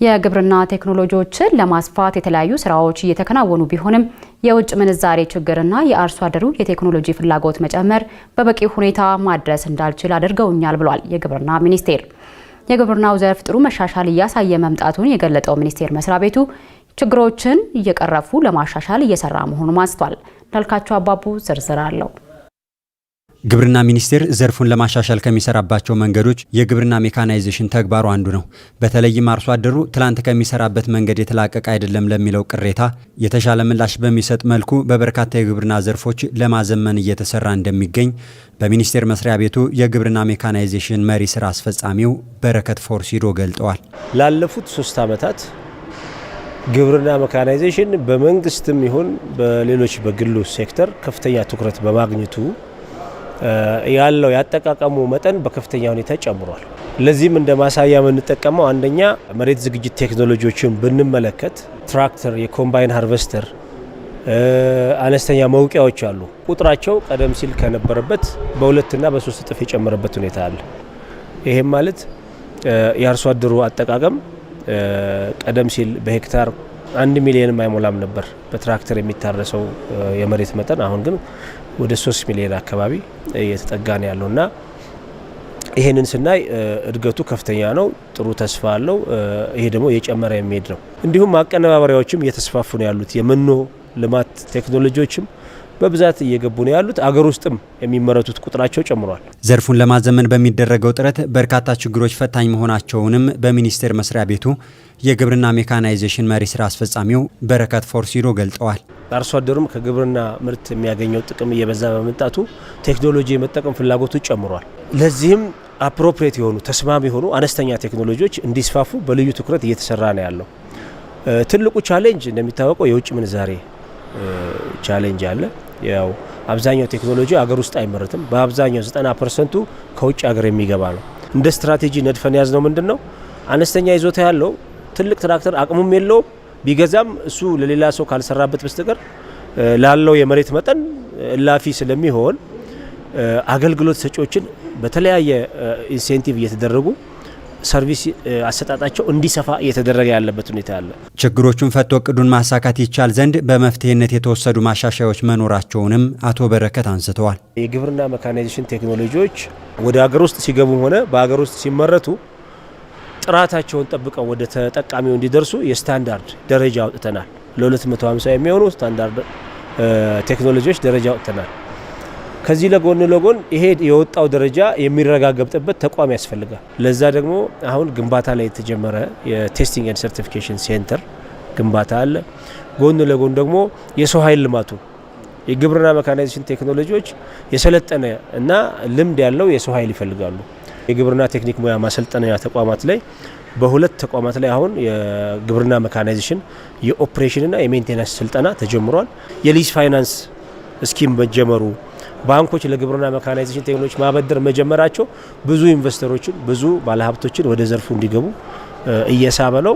የግብርና ቴክኖሎጂዎችን ለማስፋት የተለያዩ ስራዎች እየተከናወኑ ቢሆንም የውጭ ምንዛሬ ችግርና የአርሶ አደሩ የቴክኖሎጂ ፍላጎት መጨመር በበቂ ሁኔታ ማድረስ እንዳልችል አድርገውኛል ብሏል የግብርና ሚኒስቴር። የግብርናው ዘርፍ ጥሩ መሻሻል እያሳየ መምጣቱን የገለጸው ሚኒስቴር መስሪያ ቤቱ ችግሮችን እየቀረፉ ለማሻሻል እየሰራ መሆኑን አንስቷል። እንዳልካቸው አባቡ ዝርዝር አለው። ግብርና ሚኒስቴር ዘርፉን ለማሻሻል ከሚሰራባቸው መንገዶች የግብርና ሜካናይዜሽን ተግባሩ አንዱ ነው። በተለይም አርሶ አደሩ ትላንት ከሚሰራበት መንገድ የተላቀቀ አይደለም ለሚለው ቅሬታ የተሻለ ምላሽ በሚሰጥ መልኩ በበርካታ የግብርና ዘርፎች ለማዘመን እየተሰራ እንደሚገኝ በሚኒስቴር መስሪያ ቤቱ የግብርና ሜካናይዜሽን መሪ ስራ አስፈጻሚው በረከት ፎርሲዶ ገልጠዋል። ላለፉት 3 ዓመታት ግብርና ሜካናይዜሽን በመንግስትም ይሁን በሌሎች በግሉ ሴክተር ከፍተኛ ትኩረት በማግኘቱ ያለው ያጠቃቀሙ መጠን በከፍተኛ ሁኔታ ጨምሯል። ለዚህም እንደ ማሳያ የምንጠቀመው አንደኛ መሬት ዝግጅት ቴክኖሎጂዎችን ብንመለከት ትራክተር፣ የኮምባይን ሃርቨስተር፣ አነስተኛ መውቂያዎች አሉ። ቁጥራቸው ቀደም ሲል ከነበረበት በ2 እና በ3 እጥፍ የጨመረበት ሁኔታ አለ። ይሄም ማለት የአርሶ አደሩ አጠቃቀም ቀደም ሲል በሄክታር 1 ሚሊዮን አይሞላም ነበር በትራክተር የሚታረሰው የመሬት መጠን። አሁን ግን ወደ 3 ሚሊዮን አካባቢ እየተጠጋ ነው ያለውና ይሄንን ስናይ እድገቱ ከፍተኛ ነው። ጥሩ ተስፋ አለው። ይሄ ደግሞ እየጨመረ የሚሄድ ነው። እንዲሁም ማቀነባበሪያዎችም እየተስፋፉ ነው ያሉት። የመኖ ልማት ቴክኖሎጂዎችም በብዛት እየገቡ ነው ያሉት። አገር ውስጥም የሚመረቱት ቁጥራቸው ጨምሯል። ዘርፉን ለማዘመን በሚደረገው ጥረት በርካታ ችግሮች ፈታኝ መሆናቸውንም በሚኒስቴር መስሪያ ቤቱ የግብርና ሜካናይዜሽን መሪ ስራ አስፈጻሚው በረከት ፎርሲዶ ገልጠዋል። አርሶ አደሩም ከግብርና ምርት የሚያገኘው ጥቅም እየበዛ በመምጣቱ ቴክኖሎጂ የመጠቀም ፍላጎቱ ጨምሯል። ለዚህም አፕሮፕሪየት የሆኑ ተስማሚ የሆኑ አነስተኛ ቴክኖሎጂዎች እንዲስፋፉ በልዩ ትኩረት እየተሰራ ነው ያለው። ትልቁ ቻሌንጅ እንደሚታወቀው የውጭ ምንዛሬ ቻሌንጅ አለ። ያው አብዛኛው ቴክኖሎጂ አገር ውስጥ አይመረትም። በአብዛኛው 90% ከውጭ ሀገር የሚገባ ነው። እንደ ስትራቴጂ ነድፈን ያዝነው ምንድነው አነስተኛ ይዞታ ያለው ትልቅ ትራክተር አቅሙም የለውም ቢገዛም እሱ ለሌላ ሰው ካልሰራበት በስተቀር ላለው የመሬት መጠን እላፊ ስለሚሆን አገልግሎት ሰጪዎችን በተለያየ ኢንሴንቲቭ እየተደረጉ ሰርቪስ አሰጣጣቸው እንዲሰፋ እየተደረገ ያለበት ሁኔታ አለ። ችግሮቹን ፈቶ እቅዱን ማሳካት ይቻል ዘንድ በመፍትሄነት የተወሰዱ ማሻሻያዎች መኖራቸውንም አቶ በረከት አንስተዋል። የግብርና ሜካናይዜሽን ቴክኖሎጂዎች ወደ ሀገር ውስጥ ሲገቡም ሆነ በሀገር ውስጥ ሲመረቱ ጥራታቸውን ጠብቀው ወደ ተጠቃሚው እንዲደርሱ የስታንዳርድ ደረጃ አውጥተናል። ለ250 የሚሆኑ ስታንዳርድ ቴክኖሎጂዎች ደረጃ አውጥተናል። ከዚህ ለጎን ይሄ የወጣው ደረጃ የሚረጋገጥበት ተቋም ያስፈልጋል። ለዛ ደግሞ አሁን ግንባታ ላይ የተጀመረ የቴስቲንግ ኤንድ ሰርቲፊኬሽን ሴንተር ግንባታ አለ። ጎን ለጎን ደግሞ የሰው ኃይል ልማቱ የግብርና ሜካናይዜሽን ቴክኖሎጂዎች የሰለጠነ እና ልምድ ያለው የሰው ኃይል ይፈልጋሉ። የግብርና ቴክኒክ ሙያ ማሰልጠኛ ተቋማት ላይ በ2 ተቋማት ላይ አሁን የግብርና ሜካናይዜሽን የኦፕሬሽንና የሜንቴናንስ ስልጠና ተጀምሯል። የሊዝ ፋይናንስ ስኪም መጀመሩ ባንኮች ለግብርና ሜካናይዜሽን ቴክኖሎጂ ማበደር መጀመራቸው ብዙ ኢንቨስተሮችን ብዙ ባለሀብቶችን ወደ ዘርፉ እንዲገቡ እየሳበ ነው።